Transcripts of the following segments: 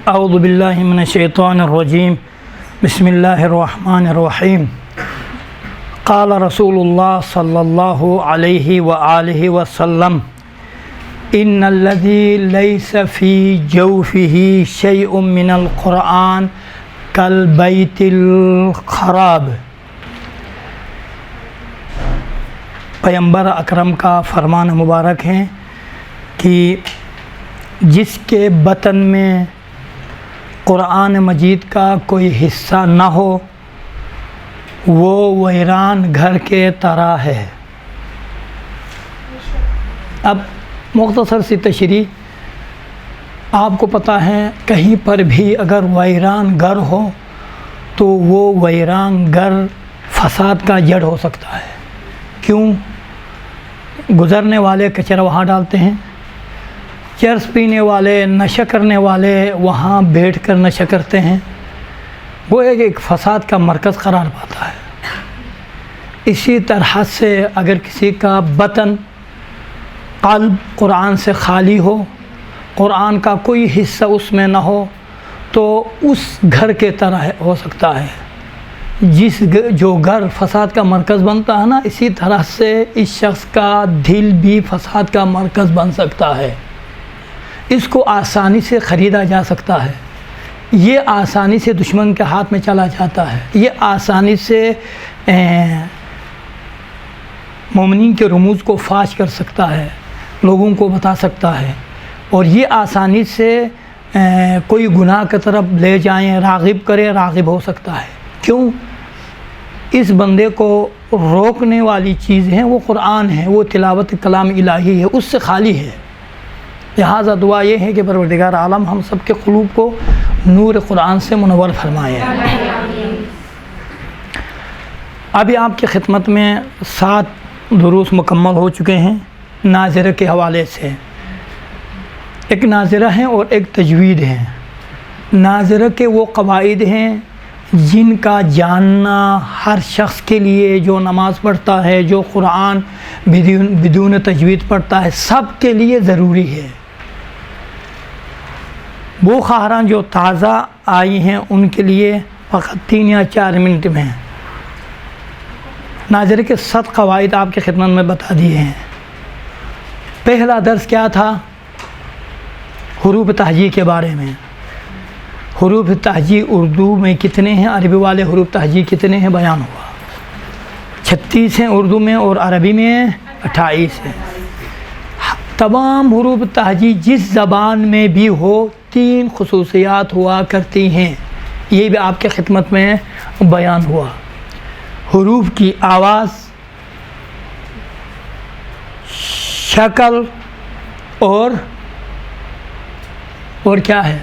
اعوذ باللہ من الشیطان الرجیم بسم اللہ الرحمن الرحیم قال رسول اللہ صلی اللہ علیہ وآلہ وسلم ان الذی لیس فی جوفہ شیء من القرآن کالبیت الخراب۔ پیغمبر اکرم کا فرمان مبارک ہے کہ جس کے بطن میں قرآن مجید کا کوئی حصہ نہ ہو وہ ویران گھر کے طرح ہے۔ اب مختصر سی تشریح، آپ کو پتہ ہے کہیں پر بھی اگر ویران گھر ہو تو وہ ویران گھر فساد کا جڑ ہو سکتا ہے۔ کیوں؟ گزرنے والے کچرا وہاں ڈالتے ہیں، چرس پینے والے، نشہ کرنے والے وہاں بیٹھ کر نشہ کرتے ہیں، وہ ایک فساد کا مرکز قرار پاتا ہے۔ اسی طرح سے اگر کسی کا بطن، قلب قرآن سے خالی ہو، قرآن کا کوئی حصہ اس میں نہ ہو تو اس گھر کے طرح ہو سکتا ہے۔ جو گھر فساد کا مرکز بنتا ہے نا، اسی طرح سے اس شخص کا دل بھی فساد کا مرکز بن سکتا ہے۔ اس کو آسانی سے خریدا جا سکتا ہے، یہ آسانی سے دشمن کے ہاتھ میں چلا جاتا ہے، یہ آسانی سے مومنین کے رموز کو فاش کر سکتا ہے، لوگوں کو بتا سکتا ہے، اور یہ آسانی سے کوئی گناہ کی طرف لے جائیں، راغب کرے، راغب ہو سکتا ہے۔ کیوں؟ اس بندے کو روکنے والی چیز ہے وہ قرآن ہے، وہ تلاوت کلام الہی ہے، اس سے خالی ہے۔ لہٰذا دعا یہ ہے کہ پروردگار عالم ہم سب کے قلوب کو نور قرآن سے منور فرمائے۔ ابھی آپ کی خدمت میں 7 دروس مکمل ہو چکے ہیں ناظرہ کے حوالے سے۔ ایک ناظرہ ہیں اور ایک تجوید ہیں۔ ناظرہ کے وہ قواعد ہیں جن کا جاننا ہر شخص کے لیے، جو نماز پڑھتا ہے، جو قرآن بدون تجوید پڑھتا ہے، سب کے لیے ضروری ہے۔ وہ خواہران جو تازہ آئی ہیں ان کے لیے فقط 3 یا 4 منٹ میں ناظرہ کے 7 قواعد آپ کی خدمت میں بتا دیے ہیں۔ پہلا درس کیا تھا؟ حروف تہجی کے بارے میں۔ حروف تہجی اردو میں کتنے ہیں، عربی والے حروف تہجی کتنے ہیں بیان ہوا۔ 36 ہیں اردو میں اور عربی میں 28 ہیں۔ تمام حروف تہجی جس زبان میں بھی ہو 3 خصوصیات ہوا کرتی ہیں، یہ بھی آپ کے خدمت میں بیان ہوا۔ حروف کی آواز، شکل اور کیا ہے؟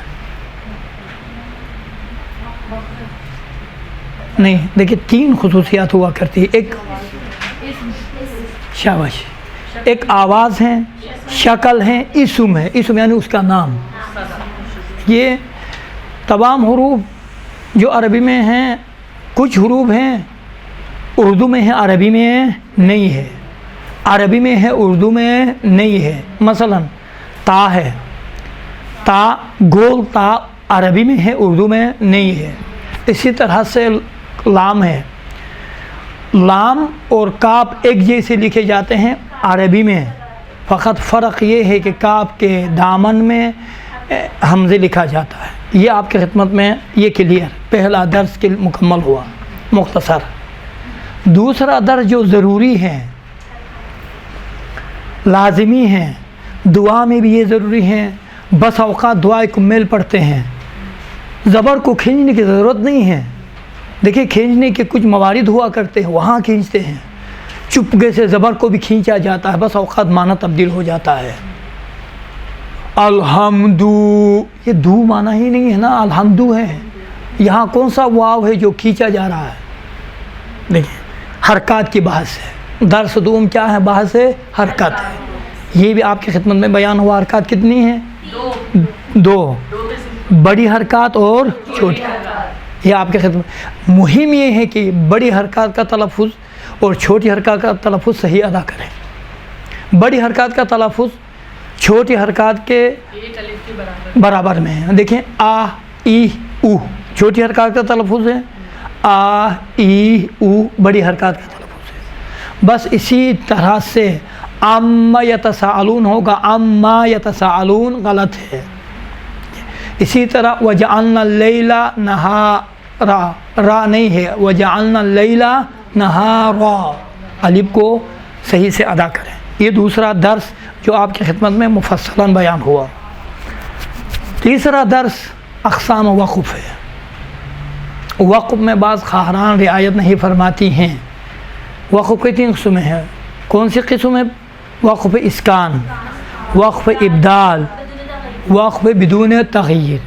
نہیں، دیکھیں 3 خصوصیات ہوا کرتی ہے۔ ایک شاباش، ایک آواز ہے، شکل ہے، اسم ہے، اسم یعنی اس کا نام۔ یہ تمام حروف جو عربی میں ہیں، کچھ حروف ہیں اردو میں ہیں، عربی میں نہیں ہے، عربی میں ہے اردو میں نہیں ہے۔ مثلا تا ہے، تا گول تا عربی میں ہے اردو میں نہیں ہے۔ اسی طرح سے لام ہے، لام اور کاف ایک جیسے لکھے جاتے ہیں عربی میں، فقط فرق یہ ہے کہ کاف کے دامن میں حمزے لکھا جاتا ہے۔ یہ آپ کی خدمت میں یہ کلیئر پہلا درس کے مکمل ہوا مختصر۔ دوسرا درس جو ضروری ہے، لازمی ہے، دعا میں بھی یہ ضروری ہے۔ بس اوقات دعائے کمیل پڑھتے ہیں، زبر کو کھینچنے کی ضرورت نہیں ہے۔ دیکھیں کھینچنے کے کچھ موارد ہوا کرتے ہیں، وہاں کھینچتے ہیں، چپکے سے زبر کو بھی کھینچا جاتا ہے، بس اوقات معنی تبدیل ہو جاتا ہے۔ الحمدو، یہ دو معنی ہی نہیں ہے نا، الحمدو ہے۔ یہاں کون سا واو ہے جو کھینچا جا رہا ہے؟ دیکھیں حرکات کی بحث ہے، درس دوم کیا ہے؟ بحث ہے حرکت ہے۔ یہ بھی آپ کی خدمت میں بیان ہوا۔ حرکات کتنی ہیں؟ 2، بڑی حرکات اور چھوٹی۔ یہ آپ کے خدمت مہم یہ ہے کہ بڑی حرکات کا تلفظ اور چھوٹی حرکات کا تلفظ صحیح ادا کریں۔ بڑی حرکات کا تلفظ چھوٹی حرکات کے برابر میں ہیں. دیکھیں آ ای او چھوٹی حرکات کا تلفظ ہے، آ ای او بڑی حرکات کا تلفظ ہے. بس اسی طرح سے عما یتساءلون ہوگا، عما یتساءلون غلط ہے. اسی طرح وجعلنا اللیل نہارا، را نہیں ہے، وجعلنا اللیل نہارا، الف کو صحیح سے ادا کریں. یہ دوسرا درس جو آپ کی خدمت میں مفصلاً بیان ہوا. تیسرا درس اقسام وقف ہے. وقف میں بعض خواہران رعایت نہیں فرماتی ہیں. وقف کی 3 قسمیں ہیں. کون سی قسم ہے؟ وقف اسکان، وقف ابدال، وقف بدون تغیر.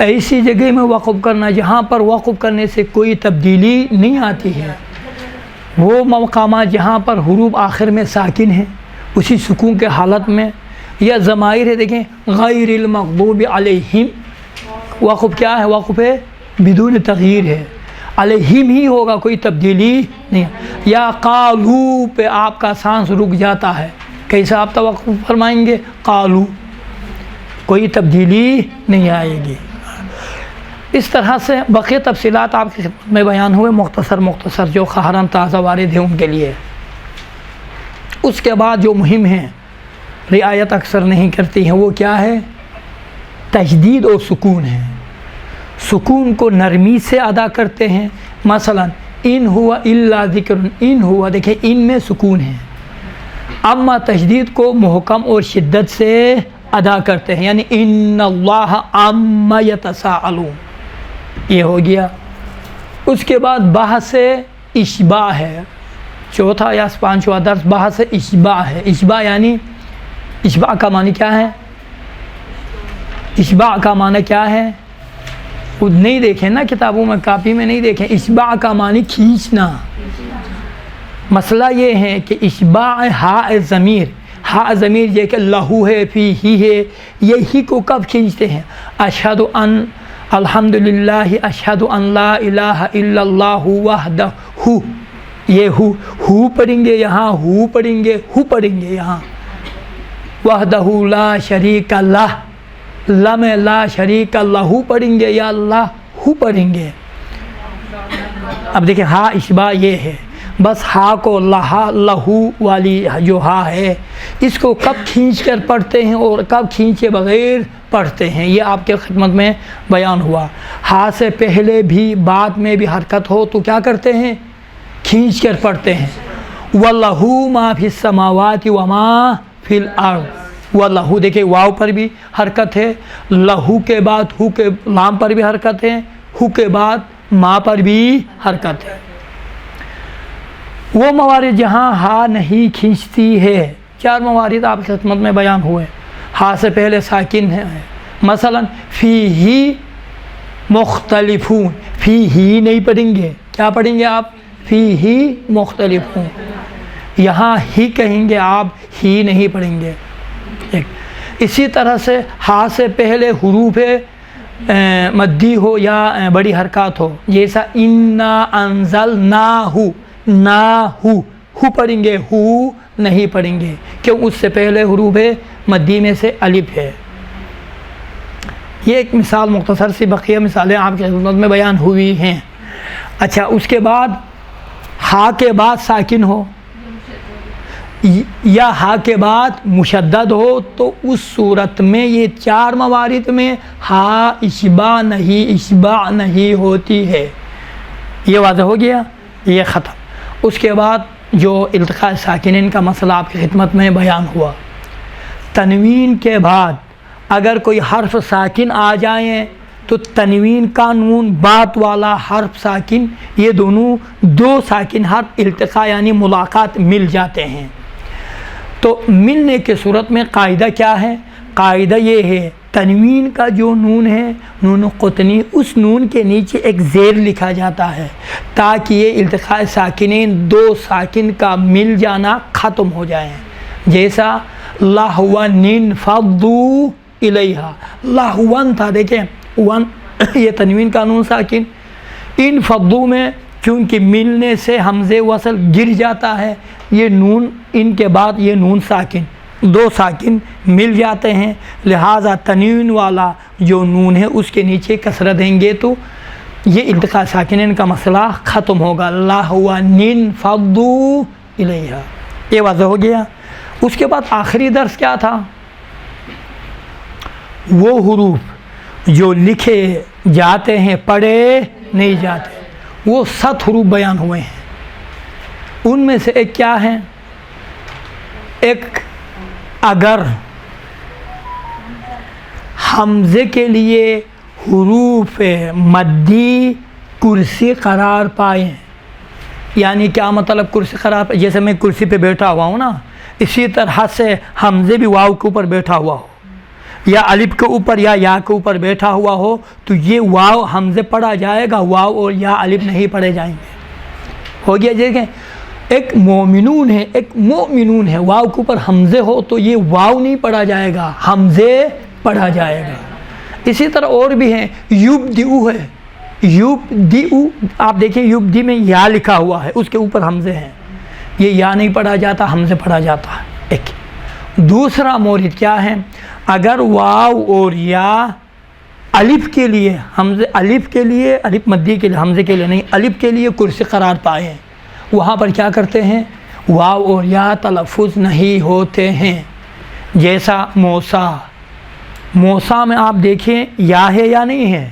ایسی جگہ میں وقف کرنا جہاں پر وقف کرنے سے کوئی تبدیلی نہیں آتی ہے. وہ مقامات جہاں پر حروف آخر میں ساکن ہیں اسی سکون کے حالت میں، یا ضمائر ہے. دیکھیں غیر المغضوب علیہم، وقف کیا ہے؟ وقف بدون تغیر ہے، علیہم ہی ہوگا، کوئی تبدیلی نہیں. یا قالو پہ آپ کا سانس رک جاتا ہے، کیسا آپ توقف فرمائیں گے؟ قالو، کوئی تبدیلی نہیں آئے گی. اس طرح سے بقیہ تفصیلات آپ کی خدمت میں بیان ہوئے، مختصر جو خواہران تازہ وارد ہیں ان کے لیے. اس کے بعد جو مہم ہیں، رعایت اکثر نہیں کرتی ہیں، وہ کیا ہے؟ تشدید اور سکون ہے. سکون کو نرمی سے ادا کرتے ہیں. مثلا ان ہوا الا ذکر، ان ہوا، دیکھیں ان میں سکون ہے. اما تشدید کو محکم اور شدت سے ادا کرتے ہیں، یعنی ان اللہ عما یتساءلون، یہ ہو گیا. اس کے بعد بحث اشباع ہے. چوتھا یا 5واں درس بحث اشباع ہے. اشباع یعنی، اشباع کا معنی کیا ہے؟ اشباع کا معنی کیا ہے؟ خود نہیں دیکھیں نا کتابوں میں، کاپی میں نہیں دیکھیں. اشباع کا معنی کھینچنا. مسئلہ یہ ہے کہ اشباع ہاء ضمیر، ہاء ضمیر یہ کہ لہو ہے، فی ہی ہے، یہی کو کب کھینچتے ہیں؟ اشہد ان الحمدللہ، اشہد ان لا الہ الا اللہ وحدہ، یہ ہو پڑھیں گے یہاں، ہو پڑھیں گے، ہو پڑھیں گے یہاں. وحدہ لا شریک لہ، لم لا شریک لہ پڑھیں گے، یا اللہ ہو پڑھیں گے. اب دیکھیں ہا اشباع یہ ہے. بس ہا کو لہو والی جو ہا ہے اس کو کب کھینچ کر پڑھتے ہیں اور کب کھینچے بغیر پڑھتے ہیں، یہ آپ کے خدمت میں بیان ہوا. ہا سے پہلے بھی بعد میں بھی حرکت ہو تو کیا کرتے ہیں؟ کھینچ کر پڑھتے ہیں. وَلَهُ مَا فِي السَّمَاوَاتِ وَمَا فِي الْأَرْضِ. وَلَهُ دیکھیں واو پر بھی حرکت ہے، لہو کے بعد ہو کے لام پر بھی حرکت ہے، ہو کے بعد ما پر بھی حرکت ہے. وہ موارد جہاں ہا نہیں کھینچتی ہے، 4 موارد آپ کی خدمت میں بیان ہوئے. ہا سے پہلے ساکن ہے، مثلا فی ہی مختلفون، فی ہی نہیں پڑھیں گے، کیا پڑھیں گے آپ؟ فی ہی مختلفون. یہاں ہی کہیں گے آپ، ہی نہیں پڑھیں گے. اسی طرح سے ہا سے پہلے حروف مدی ہو یا بڑی حرکات ہو، جیسا انا انزلناہ، نا ہو پڑھیں گے، ہو نہیں پڑھیں گے، کیوں؟ اس سے پہلے حروف مدی میں سے الف ہے. یہ ایک مثال مختصر سی، بقیہ مثالیں آپ کی خدمت میں بیان ہوئی ہیں. اچھا، اس کے بعد ہا کے بعد ساکن ہو یا ہا کے بعد مشدد ہو تو اس صورت میں یہ 4 موارد میں ہا اشباع نہیں ہوتی ہے. یہ واضح ہو گیا، یہ ختم. اس کے بعد جو التقاء ساکنین کا مسئلہ آپ کی خدمت میں بیان ہوا. تنوین کے بعد اگر کوئی حرف ساکن آ جائیں تو تنوین کا نون بات والا حرف ساکن، یہ دونوں 2 ساکن حرف التقاء یعنی ملاقات مل جاتے ہیں. تو ملنے کے صورت میں قاعدہ کیا ہے؟ قاعدہ یہ ہے، تنوین کا جو نون ہے، نون قطنی، اس نون کے نیچے ایک زیر لکھا جاتا ہے تاکہ یہ التقاء ساکنین 2 ساکن کا مل جانا ختم ہو جائے. جیسا لہون فضو الیہا، لہون تھا، دیکھیں ون یہ تنوین کا نون ساکن، ان فضو میں کیونکہ ملنے سے حمزے وصل گر جاتا ہے، یہ نون ان کے بعد یہ نون ساکن دو ساکن مل جاتے ہیں، لہٰذا تنوین والا جو نون ہے اس کے نیچے کسرہ دیں گے تو یہ التقاء ساکنین کا مسئلہ ختم ہوگا۔ لہوَنٍ فَضُّوا الیہا، یہ واضح ہو گیا۔ اس کے بعد آخری درس کیا تھا؟ وہ حروف جو لکھے جاتے ہیں پڑھے نہیں جاتے، وہ 7 حروف بیان ہوئے ہیں۔ ان میں سے ایک کیا ہے؟ ایک اگر حمزے کے لیے حروف مدی کرسی قرار پائیں، یعنی کیا مطلب کرسی قرار پائیں؟ جیسے میں کرسی پہ بیٹھا ہوا ہوں نا، اسی طرح سے حمزے بھی واو کے اوپر بیٹھا ہوا ہو، یا الف کے اوپر یا یا کے اوپر بیٹھا ہوا ہو، تو یہ واو حمزے پڑھا جائے گا، واو اور یا الف نہیں پڑھے جائیں گے۔ ہو گیا؟ دیکھیں، ایک مومنون ہے، ایک مومنون ہے، واو کے اوپر حمزے ہو تو یہ واو نہیں پڑھا جائے گا، حمزے پڑھا جائے گا۔ اسی طرح اور بھی ہیں، یبدئو ہے، یبدئو، آپ دیکھیں یبدی میں یا لکھا ہوا ہے، اس کے اوپر حمزے ہیں، یہ یا نہیں پڑھا جاتا، حمزے پڑھا جاتا ہے۔ ایک دوسرا مورد کیا ہے؟ اگر واو اور یا الف کے لیے حمزے، الف کے لیے، الف مدی کے لیے، حمزے کے لیے نہیں، الف کے لیے کرسی قرار پائے، وہاں پر کیا کرتے ہیں؟ واو اور یا تلفظ نہیں ہوتے ہیں۔ جیسا موسیٰ، موسیٰ میں آپ دیکھیں یا ہے یا نہیں ہے،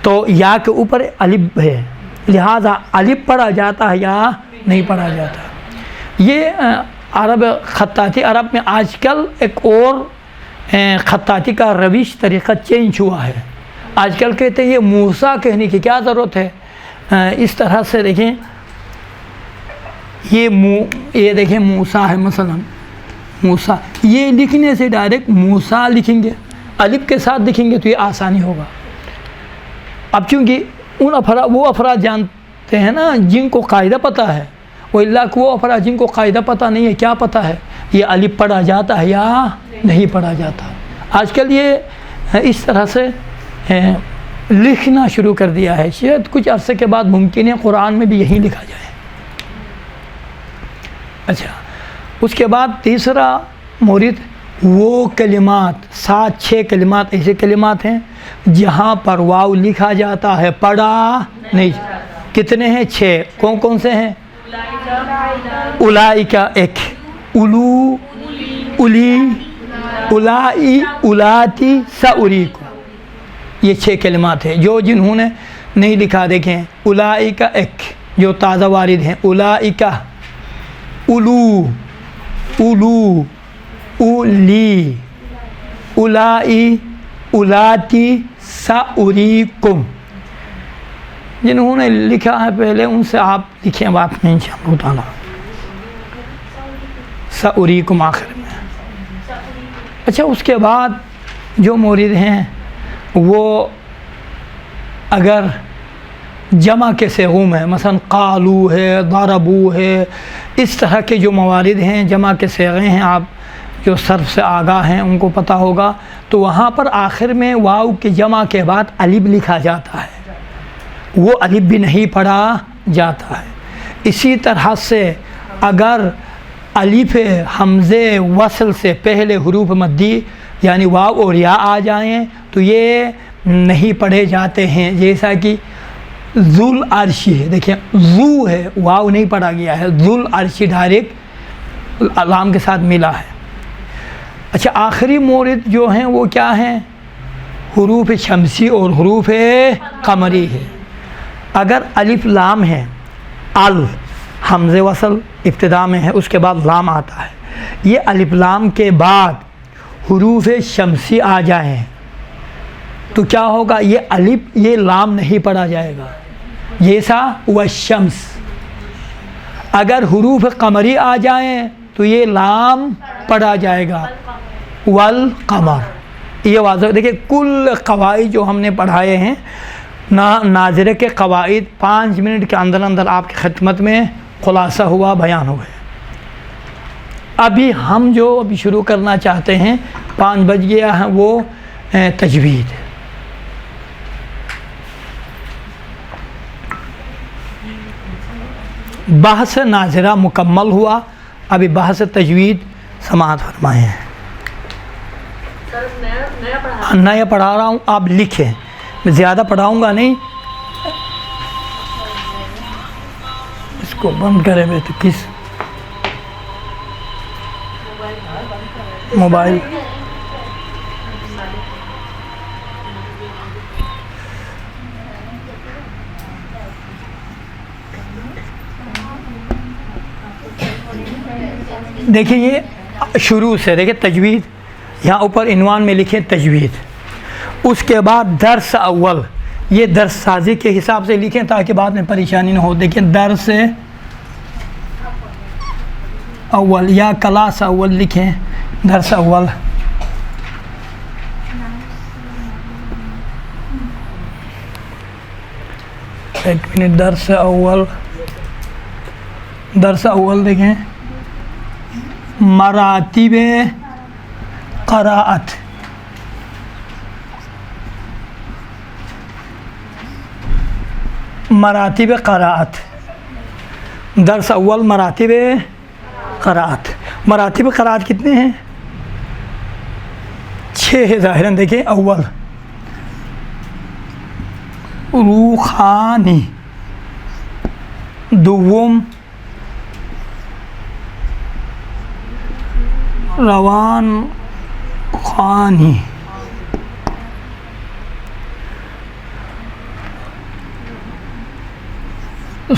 تو یا کے اوپر الف ہے، لہذا الف پڑھا جاتا ہے یا نہیں پڑھا جاتا۔ یہ عرب خطاطی عرب میں آج کل ایک اور خطاطی کا روش طریقہ چینج ہوا ہے۔ آج کل کہتے ہیں یہ موسیٰ کہنے کی کیا ضرورت ہے؟ اس طرح سے دیکھیں، یہ دیکھیں موسیٰ ہے، مثلا موسیٰ، یہ لکھنے سے ڈائریکٹ موسیٰ لکھیں گے، الف کے ساتھ لکھیں گے تو یہ آسانی ہوگا۔ اب چونکہ وہ افراد جانتے ہیں نا جن کو قاعدہ پتہ ہے، وہ افراد جن کو قاعدہ پتہ نہیں ہے، کیا پتہ ہے یہ الف پڑھا جاتا ہے یا نہیں پڑھا جاتا۔ آج کل یہ اس طرح سے لکھنا شروع کر دیا ہے، شاید کچھ عرصے کے بعد ممکن ہے قرآن میں بھی یہی لکھا جائے۔ اچھا، اس کے بعد تیسرا مورد، وہ کلمات، 7-6 کلمات ایسے کلمات ہیں جہاں پر واو لکھا جاتا ہے، پڑھا نہیں۔ کتنے ہیں؟ 6۔ کون کون سے ہیں؟ اولائکا ایک، اولو، اولی، اولائی، اولاتی، ساوریکم، یہ 6 کلمات ہیں جو جنہوں نے نہیں لکھا۔ دیکھیں اولائکا ایک جو تازہ وارد ہیں، اولائکا، اولو، اولو، اولی، اولائی، اولاتی، ساوریکم، جنہوں نے لکھا ہے پہلے ان سے آپ لکھیں بات میں انشاءاللہ تعالیٰ۔ ساوریکم آخر میں۔ اچھا، اس کے بعد جو مورد ہیں وہ اگر جمع کے صیغوں میں، مثلا قالو ہے، ضربو ہے، اس طرح کے جو موارد ہیں، جمع کے صیغے ہیں، آپ جو صرف سے آگاہ ہیں ان کو پتہ ہوگا، تو وہاں پر آخر میں واو کے جمع کے بعد الف لکھا جاتا ہے، وہ الف بھی نہیں پڑھا جاتا ہے۔ اسی طرح سے اگر الف حمزے وصل سے پہلے حروف مدی یعنی واو اور یا آ جائیں تو یہ نہیں پڑھے جاتے ہیں، جیسا کہ ذل عرشی ہے، دیکھیں ذو ہے، واو نہیں پڑھا گیا ہے، ذل عرشی ڈائریکٹ لام کے ساتھ ملا ہے۔ اچھا، آخری مورد جو ہیں وہ کیا ہیں؟ حروف شمسی اور حروف قمری ہے۔ اگر الف لام ہے، حمزے وصل ابتدا میں ہے، اس کے بعد لام آتا ہے، یہ الف لام کے بعد حروف شمسی آ جائیں تو کیا ہوگا؟ یہ الف، یہ لام نہیں پڑھا جائے گا، جیسا والشمس۔ اگر حروف قمری آ جائیں تو یہ لام پڑھا جائے گا، والقمر۔ یہ واضح دیکھیں، کل قواعد جو ہم نے پڑھائے ہیں ناظرہ کے قواعد 5 منٹ کے اندر اندر آپ کی خدمت میں خلاصہ ہوا، بیان ہوئے۔ ابھی ہم جو ابھی شروع کرنا چاہتے ہیں، 5 بج گیا ہے، وہ تجوید۔ بحث ناظرہ مکمل ہوا، ابھی بحث تجوید سماعت فرمائیں. نیا پڑھا رہا ہوں، آپ لکھیں، میں زیادہ پڑھاؤں گا نہیں. اس کو بند کرے ہوئے تو کس موبائل دیکھیں یہ شروع سے دیکھیں تجوید، یہاں اوپر عنوان میں لکھیں تجوید. اس کے بعد درس اول، یہ درس سازی کے حساب سے لکھیں تاکہ بعد میں پریشانی نہ ہو. دیکھیں درس اول یا کلاس اول لکھیں، درس اول. ایک منٹ، درس اول، درس اول دیکھیں، مراتب قراءت. مراتب قراءت، درس اول مراتب قراءت. مراتب قراءت کتنے ہیں؟ 6 ہے ظاہراً. دیکھیں اول روخانی، دوم روان خوانی،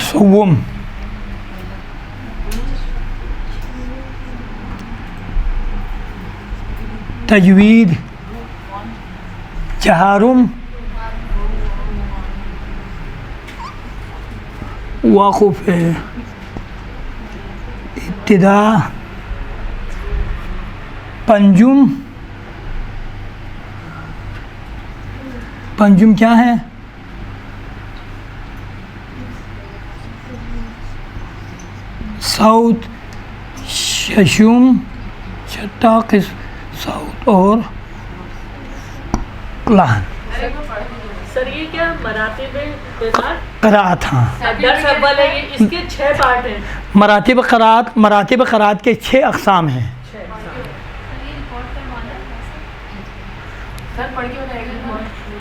سوم تجوید، چہارم وقف ابتدا، پنجم کیا ہے؟ صوت، ششم، چھٹا قسم صوت اور لحن. سر یہ کیا مراتب قراءت؟ ہاں درس اول ہے، یہ اس کے 6 پارٹ ہیں. مراتب قراءت، مراتب قراءت کے 6 اقسام ہیں.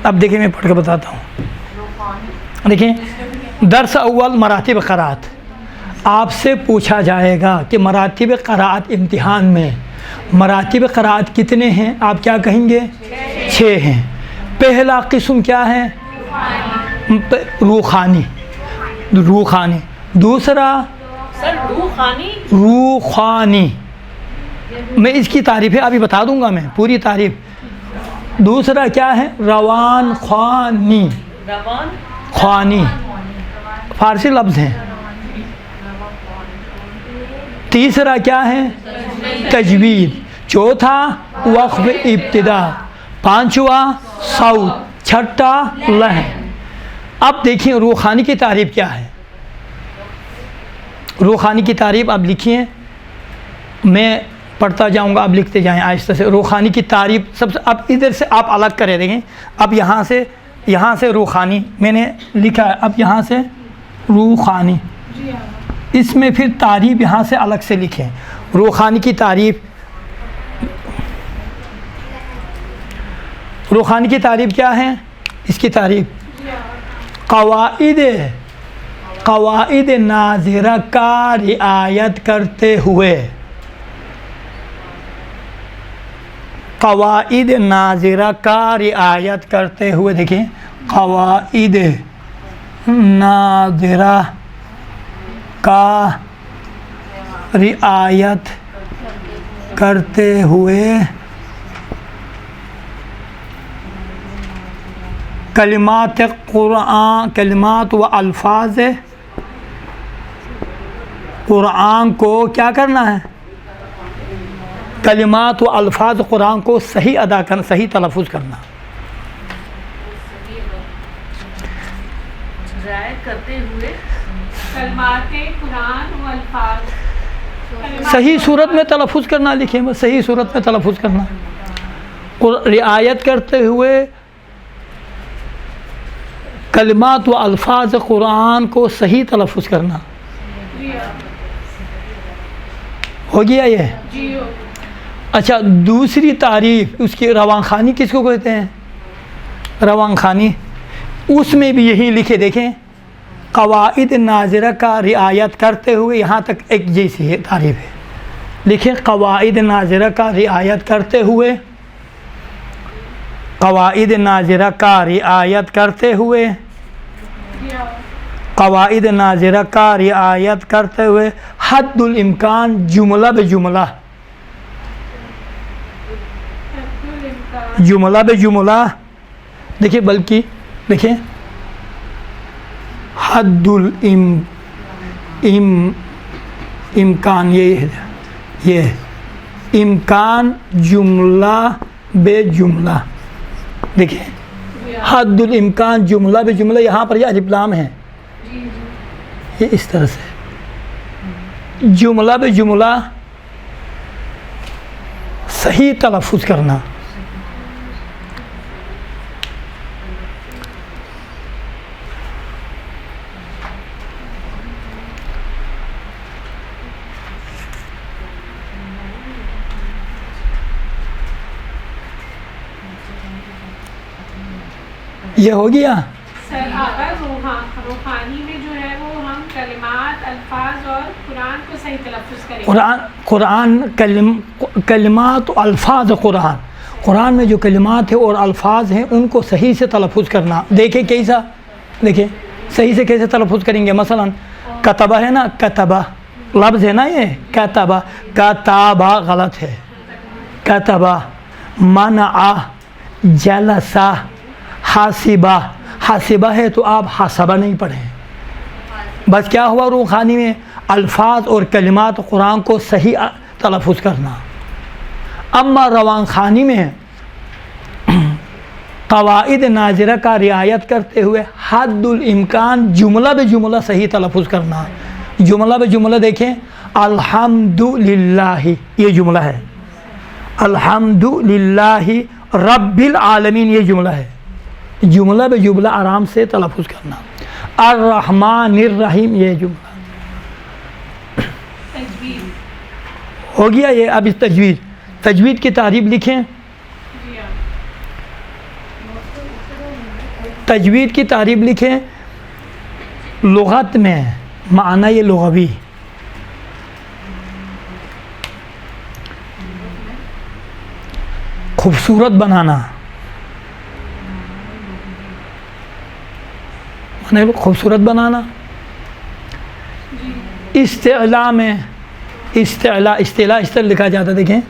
اب دیکھیں میں پڑھ کے بتاتا ہوں. دیکھیں درس اول مراتب قراءت. آپ سے پوچھا جائے گا کہ مراتب قراءت امتحان میں مراتب قراءت کتنے ہیں؟ آپ کیا کہیں گے؟ 6 ہیں. پہلا قسم کیا ہے؟ روخانی، روخانی. دوسرا سر روخانی، میں اس کی تعریف ہے ابھی بتا دوں گا میں پوری تعریف. دوسرا کیا ہے؟ روان خوانی، خوانی فارسی لفظ ہے. تیسرا کیا ہے؟ تجوید. چوتھا وقف ابتدا. پانچواں صوت. چھٹا لحن. اب دیکھیں روخانی کی تعریف کیا ہے. روخانی کی تعریف آپ لکھیے، میں پڑھتا جاؤں گا، آپ لکھتے جائیں آہستہ سے. روخانی کی تعریف سب سے، اب ادھر سے آپ الگ کرے دیکھیں. اب یہاں سے روخانی میں نے لکھا ہے، اب یہاں سے روخانی، اس میں پھر تعریف یہاں سے الگ سے لکھیں. روخانی کی تعریف، روخانی کی تعریف کیا ہے؟ اس کی تعریف قواعد ناظرہ کا رعایت کرتے ہوئے، قواعد ناظرہ کا رعایت کرتے ہوئے. دیکھیں قواعد ناظرہ کا رعایت کرتے ہوئے کلمات قرآن، کلمات و الفاظ قرآن کو کیا کرنا ہے؟ کلمات و الفاظ قرآن کو صحیح ادا کرنا، صحیح تلفظ کرنا. رعایت کرتے ہوئے کلمات قرآن و الفاظ صحیح صورت میں تلفظ کرنا. لکھیں بس صحیح صورت میں تلفظ کرنا. رعایت کرتے ہوئے کلمات و الفاظ قرآن کو صحیح تلفظ کرنا. ہو گیا یہ؟ اچھا دوسری تعریف اس کی روان خوانی کس کو کہتے ہیں؟ روان خوانی، اس میں بھی یہی لکھے دیکھیں، قواعد ناظرہ کا رعایت کرتے ہوئے، یہاں تک ایک جیسی ہے تعریف ہے، لکھیں قواعد ناظرہ کا رعایت کرتے ہوئے، قواعد ناظرہ کا رعایت کرتے ہوئے، قواعد ناظرہ کا رعایت کرتے ہوئے، حد الامکان جملہ بجملہ، جملہ بجملہ، دیکھیں بلکہ دیکھیں حد امکان، یہ امکان جملہ بے جملہ، دیکھیں حد الامکان جملہ بے جملہ، یہاں پر یہ الف لام ہے، یہ اس طرح سے جملہ بے جملہ صحیح تلفظ کرنا۔ یہ ہو گیا۔ سر اگر روحانی میں جو ہے وہ ہم کلمات، الفاظ اور قرآن کو صحیح تلفظ کریں، قرآن کلمات و الفاظ قرآن میں جو کلمات ہیں اور الفاظ ہیں ان کو صحیح سے تلفظ کرنا۔ دیکھیں کیسا، دیکھیں صحیح سے کیسے تلفظ کریں گے۔ مثلا کتبہ ہے نا، کتبہ لفظ ہے نا، یہ کتبہ، کتابہ غلط ہے، کتبہ، منع، جلسہ، حاسبہ، حاسبہ ہے تو آپ حاسبہ نہیں پڑھیں۔ بس کیا ہوا روحانی میں الفاظ اور کلمات قرآن کو صحیح تلفظ کرنا۔ اما روان خوانی میں قواعد ناظرہ کا رعایت کرتے ہوئے حد الامکان جملہ بے جملہ صحیح تلفظ کرنا۔ جملہ بے جملہ دیکھیں، الحمدللہ، یہ جملہ ہے، الحمدللہ رب العالمین، یہ جملہ ہے، جملہ بے جملہ آرام سے تلفظ کرنا۔ الرحمن الرحیم، یہ جملہ تجوید ہو گیا۔ یہ اب اس تجوید کی تعریف لکھیں۔ تجوید کی تعریف لکھیں، لغت میں معنی یہ لغوی، خوبصورت بنانا، خوبصورت بنانا۔ استعلاء میں استعلاء اس طرح لکھا جاتا، دیکھیں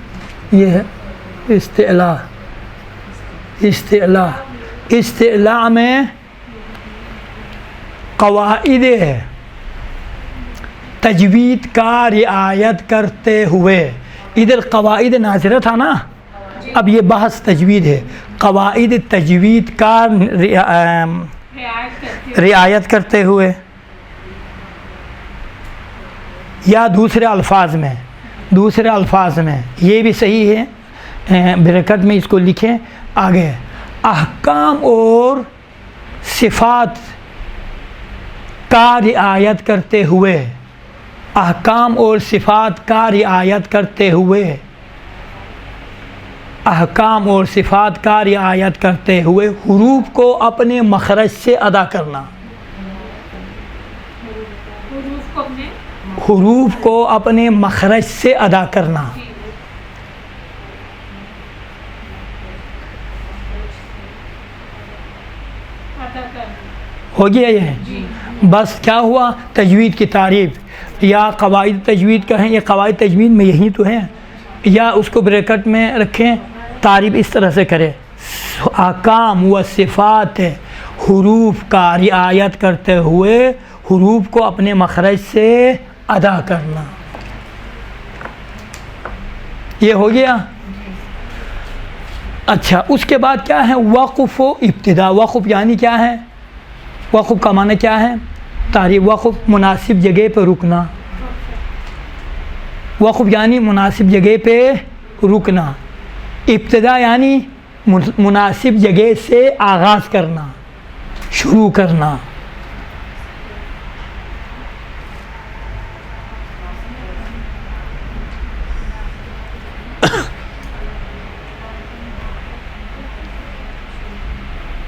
یہ ہے استعلاء، استعلاء میں قواعد تجوید کا رعایت کرتے ہوئے، ادھر قواعد ناظرہ تھا نا، اب یہ بحث تجوید ہے، قواعد تجوید کا رعایت کرتے ہوئے، یا دوسرے الفاظ میں یہ بھی صحیح ہے، بریکٹ میں اس کو لکھیں آگے، احکام اور صفات کا رعایت کرتے ہوئے، احکام اور صفات کا رعایت کرتے ہوئے، احکام اور صفات کا رعایت کرتے ہوئے حروف کو اپنے مخرج سے ادا کرنا، حروف کو اپنے مخرج سے ادا کرنا۔ ہو گیا یہ؟ بس کیا ہوا؟ تجوید کی تعریف، یا قواعد تجوید کہیں، یہ قواعد تجوید میں یہی تو ہیں، یا اس کو بریکٹ میں رکھیں، تعریف اس طرح سے کرے، احکام و صفات حروف کا رعایت کرتے ہوئے حروف کو اپنے مخرج سے ادا کرنا۔ یہ ہو گیا۔ اچھا، اس کے بعد کیا ہے؟ وقف و ابتدا۔ وقف یعنی کیا ہے؟ وقف کا معنی کیا ہے؟ تعریف، وقف مناسب جگہ پہ رکنا، وقف یعنی مناسب جگہ پہ رکنا، ابتدا یعنی مناسب جگہ سے آغاز کرنا، شروع کرنا۔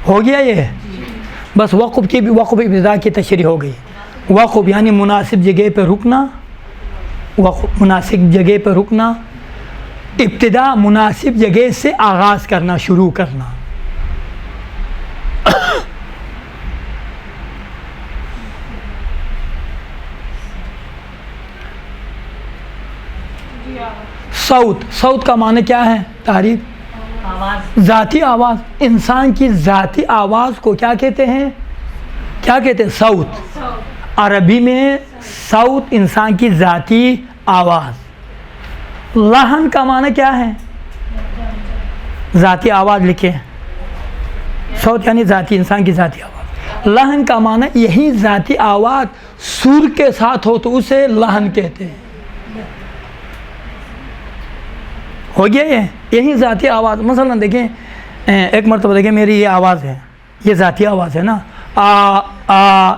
ہو گیا یہ؟ بس وقف ابتدا کی تشریح ہو گئی. وقف یعنی مناسب جگہ پہ رکنا، وقف مناسب جگہ پہ رکنا، ابتدا مناسب جگہ سے آغاز کرنا، شروع کرنا. صوت کا معنی کیا ہے؟ تعریف، ذاتی آواز. انسان کی ذاتی آواز کو کیا کہتے ہیں؟ کیا کہتے ہیں؟ صوت. عربی میں صوت انسان کی ذاتی آواز. لحن کا معنی کیا ہے؟ ذاتی آواز لکھے. صوت یعنی ذاتی، انسان کی ذاتی آواز. لحن کا معنی یہی ذاتی آواز سر کے ساتھ ہو تو اسے لحن کہتے ہیں. ہو گیا یہ؟ یہی ذاتی آواز. مثلا دیکھیں، ایک مرتبہ دیکھیں میری یہ آواز ہے، یہ ذاتی آواز ہے نا،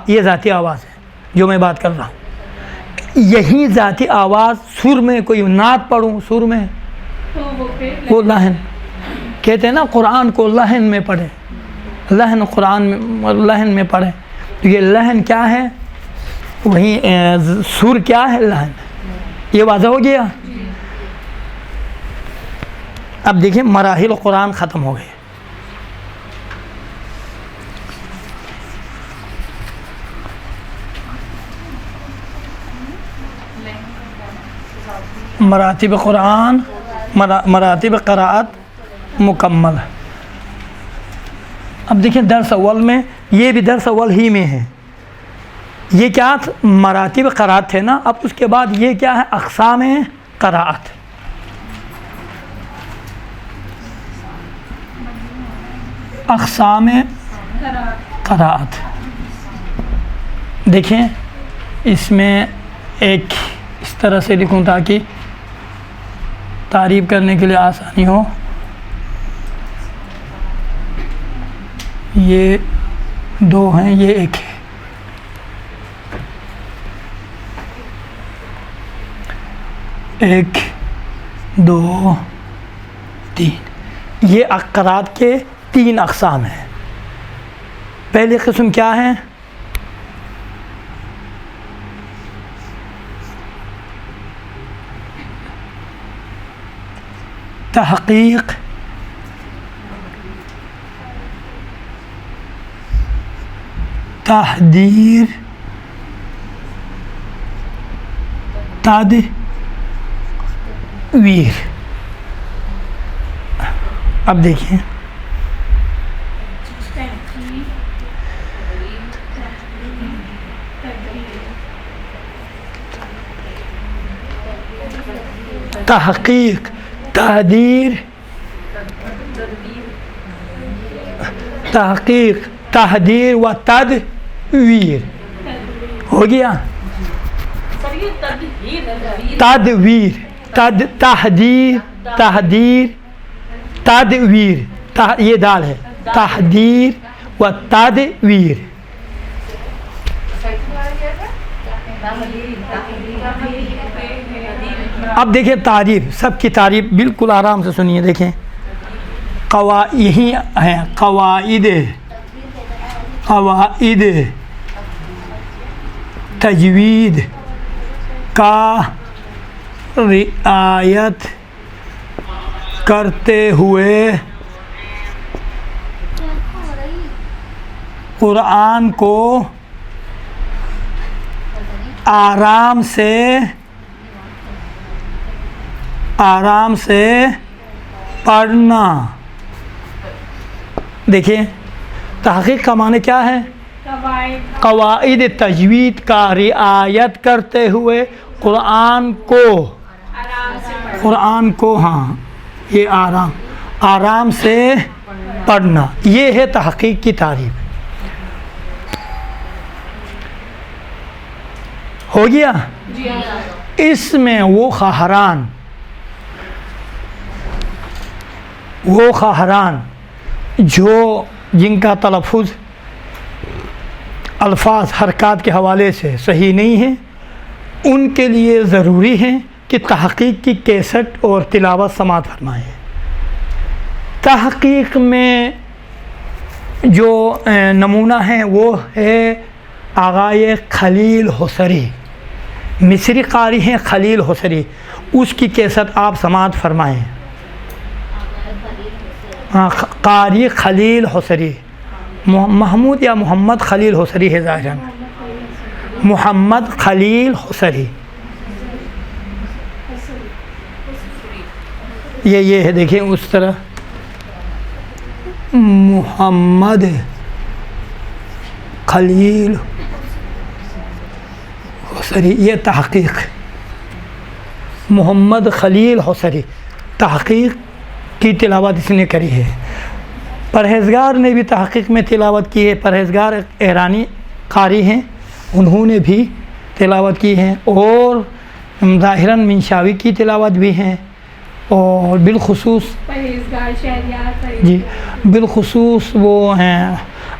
یہ ذاتی آواز ہے جو میں بات کر رہا ہوں. یہی ذاتی آواز سر میں کوئی نعت پڑھوں سر میں، وہ لحن کہتے ہیں نا. قرآن کو لحن میں پڑھے، لحن قرآن میں لحن میں پڑھے تو یہ لحن کیا ہے؟ وہی سر کیا ہے؟ لحن. یہ واضح ہو گیا. اب دیکھیں مراحل قرآن ختم ہو گئے. مراتب قرآن، مراتب قراءت مکمل. اب دیکھیں درس اول میں، یہ بھی درس اول ہی میں ہے. یہ کیا مراتب قراءت تھے نا. اب اس کے بعد یہ کیا ہے؟ اقسام قراءت. اقسام قراءت. دیکھیں اس میں ایک اس طرح سے لکھوں تاکہ تعریف کرنے کے لیے آسانی ہو. یہ دو ہیں، یہ ایک ہے. ایک، دو، تین. یہ قراءت کے تین اقسام ہیں. پہلی قسم کیا ہے؟ تحقیق، تحدیر، تدویر. اب دیکھیں تحقیق، تحدیر، تحقیق، تحدیر و تدویر. ہو گیا؟ تدویر، تحدیر، تحدیر، تدویر. یہ دال ہے. تحدیر و تدویر. اب دیکھیں تعریف، سب کی تعریف بالکل آرام سے سنیے. دیکھیں یہی ہیں قواعد تجوید کا رعایت کرتے ہوئے قرآن کو آرام سے پڑھنا. دیکھیں تحقیق کا معنی کیا ہے؟ قواعد تجوید کا رعایت کرتے ہوئے قرآن کو ہاں یہ آرام سے پڑھنا. یہ ہے تحقیق کی تعریف. ہو گیا؟ اس میں وہ خواہران جو جن کا تلفظ الفاظ حرکات کے حوالے سے صحیح نہیں ہے، ان کے لیے ضروری ہے کہ تحقیق کی کیسٹ اور تلاوت سماعت فرمائیں. تحقیق میں جو نمونہ ہیں وہ ہے آغائے خلیل حسری، مصری قاری ہیں خلیل حسری، اس کی کیسٹ آپ سماعت فرمائیں۔ قاری خلیل حسری، محمود یا محمد خلیل حسری ہے ظاہراً، محمد خلیل حسری، یہ ہے دیکھیں اس طرح، محمد خلیل حسری، یہ تحقیق، محمد خلیل حسری تحقیق کی تلاوت اس نے کری ہے۔ پرہیزگار نے بھی تحقیق میں تلاوت کی ہے، پرہیزگار ایرانی قاری ہیں، انہوں نے بھی تلاوت کی ہے، اور ظاہراً منشاوی کی تلاوت بھی ہیں، اور بالخصوص پرہیزگار شہریار جی بالخصوص وہ ہیں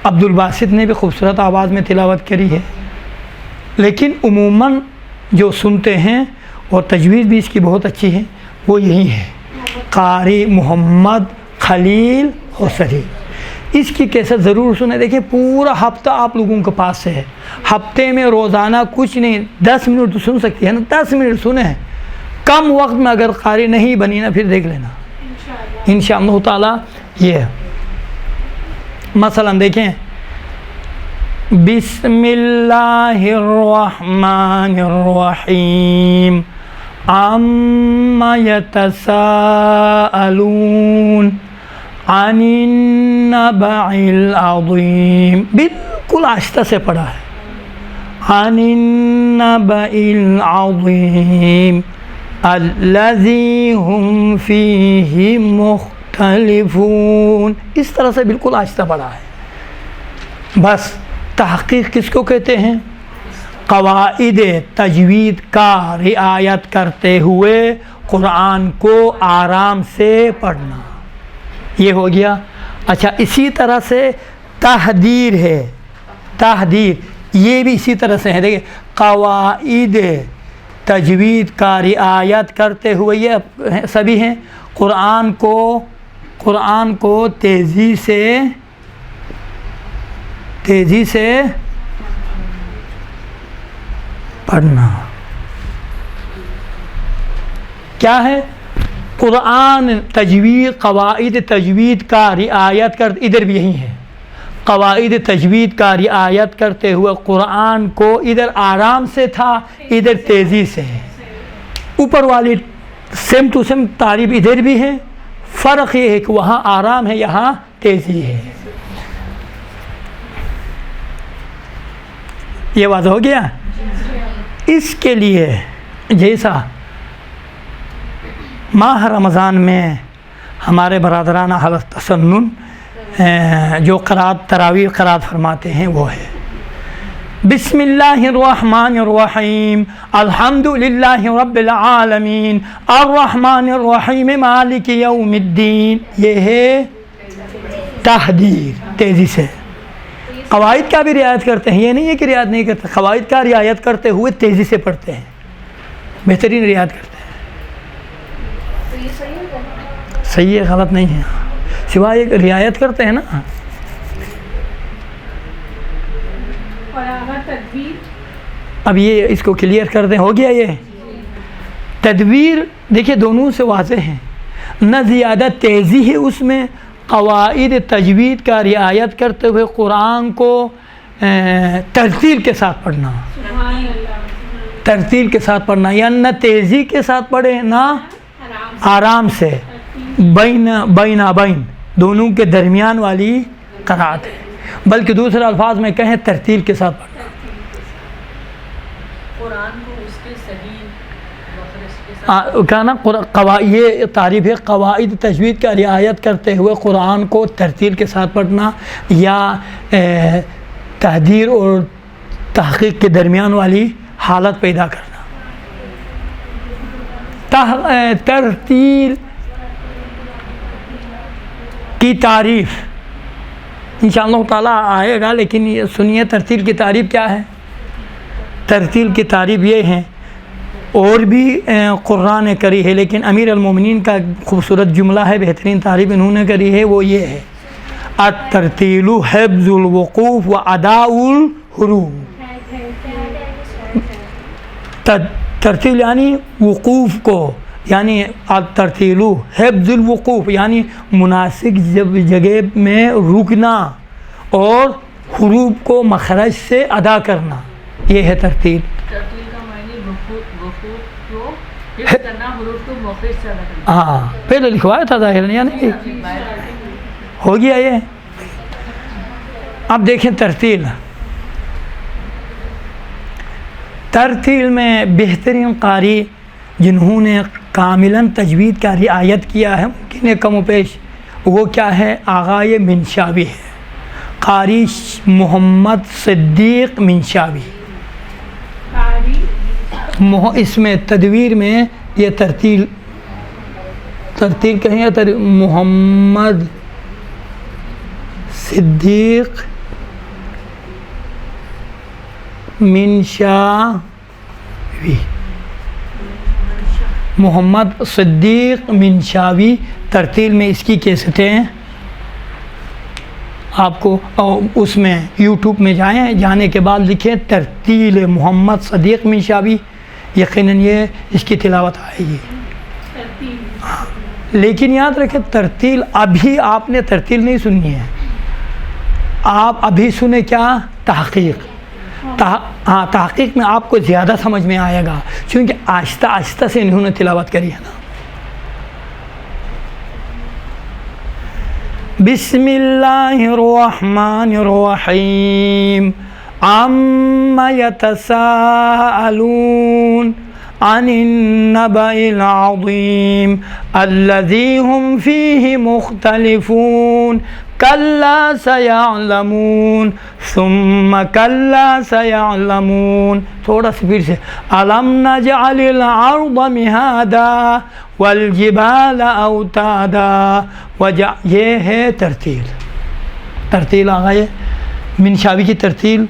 عبد الباسط نے بھی خوبصورت آواز میں تلاوت کری ہے، لیکن عموماً جو سنتے ہیں اور تجویز بھی اس کی بہت اچھی ہے وہ یہی ہے، قاری محمد خلیل حسری۔ اس کی کیسٹ ضرور سنیں، دیکھیں پورا ہفتہ آپ لوگوں کے پاس سے ہے، ہفتے میں روزانہ کچھ نہیں 10 منٹ تو سن سکتی ہے نا، 10 منٹ سنیں، کم وقت میں اگر قاری نہیں بنی نا پھر دیکھ لینا انشاءاللہ تعالی۔ یہ ہے مثلا دیکھیں، بسم اللہ الرحمن الرحیم عما یتساءلون عن النبع العظیم، بالکل آہستہ سے پڑھا ہے، عن النبع العظیم الذی ہم فیہ مختلفون، اس طرح سے بالکل آہستہ پڑھا ہے۔ بس تحقیق کس کو کہتے ہیں؟ قواعد تجوید کا رعایت کرتے ہوئے قرآن کو آرام سے پڑھنا، یہ ہو گیا۔ اچھا، اسی طرح سے تحدیر ہے، تحدیر یہ بھی اسی طرح سے ہے، دیکھیں قواعد تجوید کا رعایت کرتے ہوئے یہ سبھی ہیں، قرآن کو تیزی سے پڑھنا، کیا ہے؟ قرآن تجوید، قواعد تجوید کا رعایت کرتے، ادھر بھی یہی ہے، قواعد تجوید کا رعایت کرتے ہوئے قرآن کو، ادھر آرام سے تھا ادھر تیزی سے ہے، اوپر والی سیم ٹو سیم تعریف ادھر بھی ہے، فرق یہ ہے کہ وہاں آرام ہے یہاں تیزی ہے۔ یہ واضح ہو گیا؟ اس کے لیے جیسا ماہ رمضان میں ہمارے برادران حلقہ تسنن جو قرات تراویح قرات فرماتے ہیں وہ ہے بسم اللہ الرحمن الرحیم الحمد للہ رب العالمین الرحمن الرحیم مالک یوم الدین، یہ ہے تحدیر، تیزی سے۔ قواعد کا بھی رعایت کرتے ہیں، یہ نہیں ہے کہ رعایت نہیں کرتے، قواعد کا رعایت کرتے ہوئے تیزی سے پڑھتے ہیں، بہترین رعایت کرتے ہیں۔ صحیح ہے، غلط نہیں ہے، سوائے ایک رعایت کرتے ہیں نا۔ اب یہ اس کو کلیئر کر دیں، ہو گیا یہ تدبیر۔ دیکھیں دونوں سے واضح ہیں، نہ زیادہ تیزی ہے اس میں، قواعد تجوید کا رعایت کرتے ہوئے قرآن کو ترتیل کے ساتھ پڑھنا، ترتیل کے ساتھ پڑھنا، یا نہ تیزی کے ساتھ پڑھے نہ آرام سے، بین دونوں کے درمیان والی قرات ہے، بلکہ دوسرے الفاظ میں کہیں ترتیل کے ساتھ پڑھنا۔ قرآن کو اس کے صحیح کہنا یہ تعریف ہے، قواعد تجوید کا رعایت کرتے ہوئے قرآن کو ترتیل کے ساتھ پڑھنا، یا تحدیر اور تحقیق کے درمیان والی حالت پیدا کرنا۔ ترتیل کی تعریف انشاءاللہ تعالیٰ آئے گا، لیکن یہ سنیے ترتیل کی تعریف کیا ہے۔ ترتیل کی تعریف یہ ہے، اور بھی قرآن نے کری ہے، لیکن امیر المومنین کا خوبصورت جملہ ہے، بہترین تعریف انہوں نے کری ہے، وہ یہ ہے الترتیل حفظ الوقوف و اداء الحروف. ترتیل یعنی وقوف کو، یعنی الترتیل حفظ الوقوف یعنی مناسب جگہ میں رکنا اور حروف کو مخرج سے ادا کرنا، یہ ہے ترتیل. ترتیل کا معنی وقوف کو حفظ کرنا، حروف کو موقع سے ادا کرنا. ہاں پہلے لکھوایا تھا ظاہر یعنی کہ ہو گیا یہ. اب دیکھیں ترتیل میں بہترین قاری جنہوں نے کاملاً تجوید کا رعایت کیا ہے، ممکن ہے کم و بیش، وہ کیا ہے؟ آغائے منشاوی ہے، قاری محمد صدیق منشاوی. اس میں تدویر میں یہ ترتیل کہیں یا محمد صدیق منشاوی، محمد صدیق منشاوی. ترتیل میں اس کی کیسٹیں آپ کو اس میں یوٹیوب میں جانے کے بعد لکھیں ترتیل محمد صدیق منشاوی، یقیناً یہ اس کی تلاوت آئے گی. لیکن یاد رکھیں ترتیل ابھی آپ نے ترتیل نہیں سننی ہے، آپ ابھی سنیں کیا؟ تحقیق. تحقیق میں آپ کو زیادہ سمجھ میں آئے گا، چونکہ آہستہ آہستہ سے انہوں نے تلاوت کری ہے نا. بسم اللہ الرحمن الرحیم. عَمَّ يَتَسَاءَلُونَ عن النبأ العظیم الذی هم فیہ مختلفون کلا سیعلمون ثم کلا سیعلمون. تھوڑا سا پھر سے الم نجعل الارض مہادا والجبال اوتادا. یہ ہے ترتیل آغائے منشاوی کی ترتیل.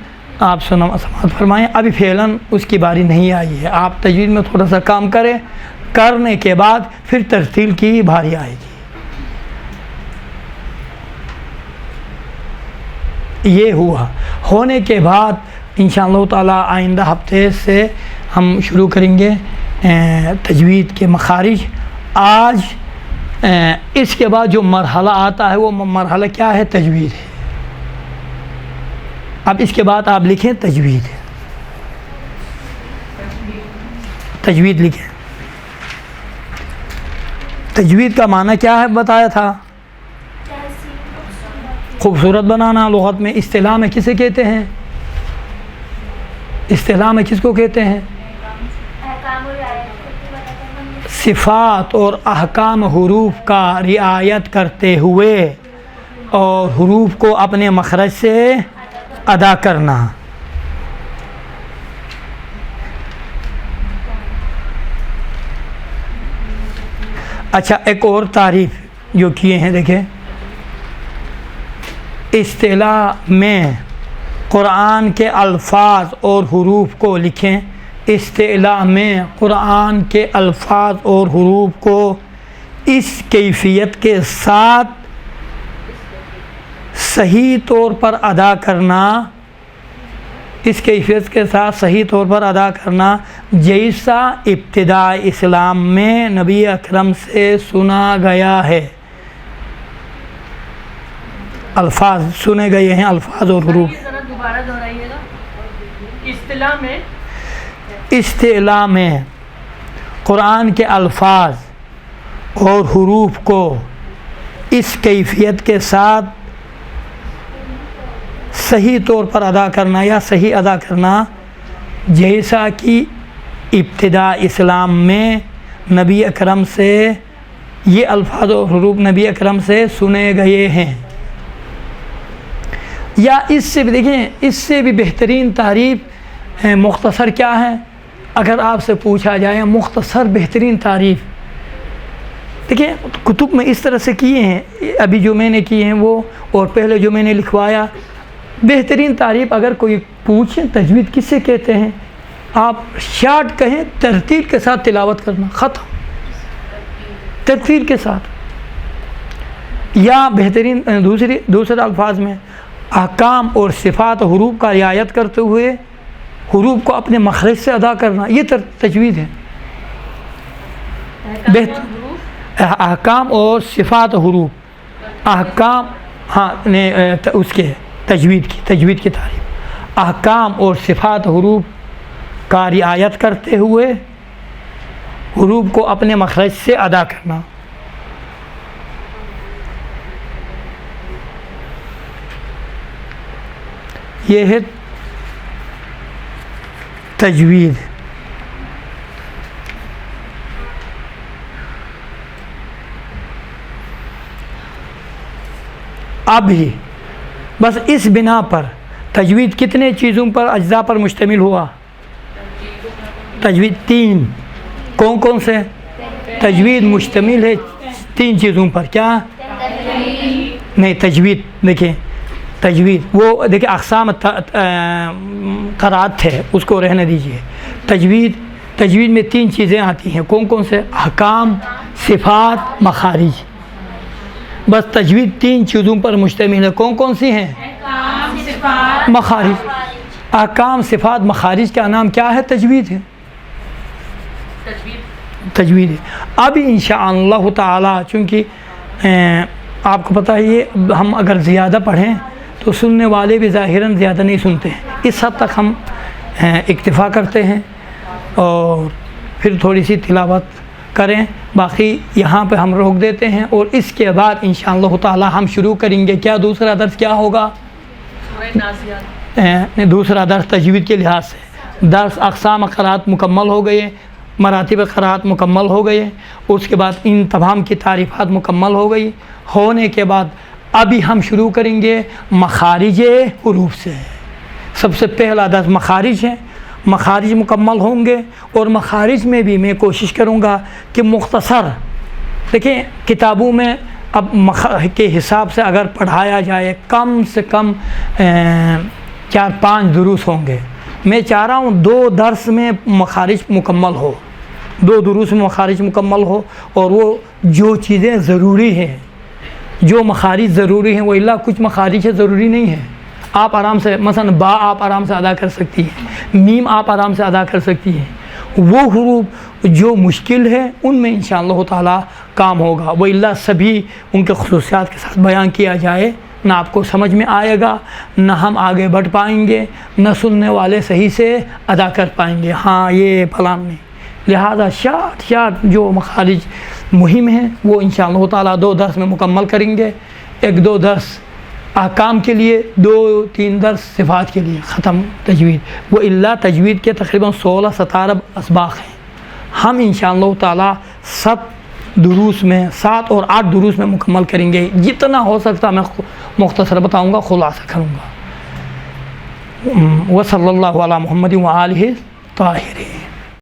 آپ سماعت فرمائیں. ابھی فعلاً اس کی باری نہیں آئی ہے، آپ تجوید میں تھوڑا سا کام کریں، کرنے کے بعد پھر ترتیل کی باری آئے گی. یہ ہونے کے بعد انشاءاللہ تعالی آئندہ ہفتے سے ہم شروع کریں گے تجوید کے مخارج. آج اس کے بعد جو مرحلہ آتا ہے وہ مرحلہ کیا ہے؟ تجوید ہے. اب اس کے بعد آپ لکھیں تجوید لکھیں. تجوید کا معنی کیا ہے بتایا تھا؟ خوبصورت بنانا. لغت میں اصطلاح میں کسے کہتے ہیں؟ اصطلاح میں کس کو کہتے ہیں؟ صفات اور احکام حروف کا رعایت کرتے ہوئے اور حروف کو اپنے مخرج سے ادا کرنا. اچھا ایک اور تعریف جو کیے ہیں دیکھیں. اصطلاح میں قرآن کے الفاظ اور حروف کو لکھیں. اصطلاح میں قرآن کے الفاظ اور حروف کو اس کیفیت کے ساتھ صحیح طور پر ادا کرنا، اس کیفیت کے ساتھ صحیح طور پر ادا کرنا جیسا ابتداء اسلام میں نبی اکرم سے سنا گیا ہے. الفاظ سنے گئے ہیں، الفاظ اور حروف. دوبارہ دہرائیے گا. اصطلاح میں قرآن کے الفاظ اور حروف کو اس کیفیت کے ساتھ صحیح طور پر ادا کرنا یا صحیح ادا کرنا جیسا کہ ابتداء اسلام میں نبی اکرم سے یہ الفاظ اور حروف نبی اکرم سے سنے گئے ہیں. یا اس سے بھی دیکھیں، اس سے بھی بہترین تعریف مختصر کیا ہے؟ اگر آپ سے پوچھا جائے مختصر بہترین تعریف، دیکھیں کتب میں اس طرح سے کیے ہیں، ابھی جو میں نے کیے ہیں وہ اور پہلے جو میں نے لکھوایا. بہترین تعریف اگر کوئی پوچھے تجوید کس سے کہتے ہیں، آپ شارٹ کہیں ترتیل کے ساتھ تلاوت کرنا، ختم. ترتیل کے ساتھ یا بہترین دوسرے الفاظ میں احکام اور صفات حروف کا رعایت کرتے ہوئے حروف کو اپنے مخرج سے ادا کرنا، یہ تجوید ہے۔ احکام اور صفات حروف، احکام ہاں اس کے تجوید کی تعریف، احکام اور صفات حروف کا رعایت کرتے ہوئے حروف کو اپنے مخرج سے ادا کرنا۔ یہ ہے تجوید۔ اب ہی بس اس بنا پر تجوید کتنے چیزوں پر اجزاء پر مشتمل ہوا؟ تجوید 3۔ کون کون سے؟ تجوید مشتمل ہے 3 چیزوں پر۔ کیا؟ نہیں، تجوید دیکھیں، تجوید وہ دیکھیں اقسام قرات تھے، اس کو رہنے دیجئے۔ تجوید میں 3 چیزیں آتی ہیں، کون کون سے؟ احکام، صفات، مخارج۔ بس تجوید 3 چیزوں پر مشتمل ہے، کون کون سی ہیں؟ احکام، صفات، مخارج۔ احکام، صفات، مخارج کا نام کیا ہے؟ تجوید ہے، تجوید ہے۔ اب انشاءاللہ تعالی چونکہ آپ کو پتہ ہے یہ ہم اگر زیادہ پڑھیں تو سننے والے بھی ظاہراً زیادہ نہیں سنتے ہیں، اس حد تک ہم اکتفا کرتے ہیں اور پھر تھوڑی سی تلاوت کریں، باقی یہاں پہ ہم روک دیتے ہیں، اور اس کے بعد انشاءاللہ تعالی ہم شروع کریں گے۔ کیا دوسرا درس کیا ہوگا؟ دوسرا درس تجوید کے لحاظ سے درس اقسام قرات مکمل ہو گئے، مراتب قرات مکمل ہو گئے، اس کے بعد ان تمام کی تعریفات مکمل ہو گئی۔ ہونے کے بعد ابھی ہم شروع کریں گے مخارج حروف سے۔ سب سے پہلا درس مخارج ہے، مخارج مکمل ہوں گے، اور مخارج میں بھی میں کوشش کروں گا کہ مختصر، دیکھیں کتابوں میں اب کے حساب سے اگر پڑھایا جائے کم سے کم 4-5 دروس ہوں گے، میں چاہ رہا ہوں 2 درس میں مخارج مکمل ہو، 2 دروس میں مخارج مکمل ہو، اور وہ جو چیزیں ضروری ہیں، جو مخارج ضروری ہیں، وہ اللہ کچھ مخارج ضروری نہیں ہے، آپ آرام سے مثلا با آپ آرام سے ادا کر سکتی ہیں، میم آپ آرام سے ادا کر سکتی ہیں، وہ حروف جو مشکل ہے ان میں انشاءاللہ تعالی کام ہوگا، وہ اللہ سبھی ان کے خصوصیات کے ساتھ بیان کیا جائے، نہ آپ کو سمجھ میں آئے گا، نہ ہم آگے بڑھ پائیں گے، نہ سننے والے صحیح سے ادا کر پائیں گے، ہاں یہ فلاں نہیں۔ لہذا شارٹ جو مخارج مہم ہیں وہ انشاءاللہ تعالی 2 درس میں مکمل کریں گے، 1-2 درس احکام کے لیے، 2-3 درس صفات کے لیے، ختم تجوید۔ وہ اللہ تجوید کے تقریباً 16-17 اسباق ہیں، ہم انشاءاللہ تعالی 7 دروس میں 7 اور 8 دروس میں مکمل کریں گے، جتنا ہو سکتا میں مختصر بتاؤں گا، خلاصہ کروں گا۔ وصلی اللہ علی محمد وآلہ طاہرین۔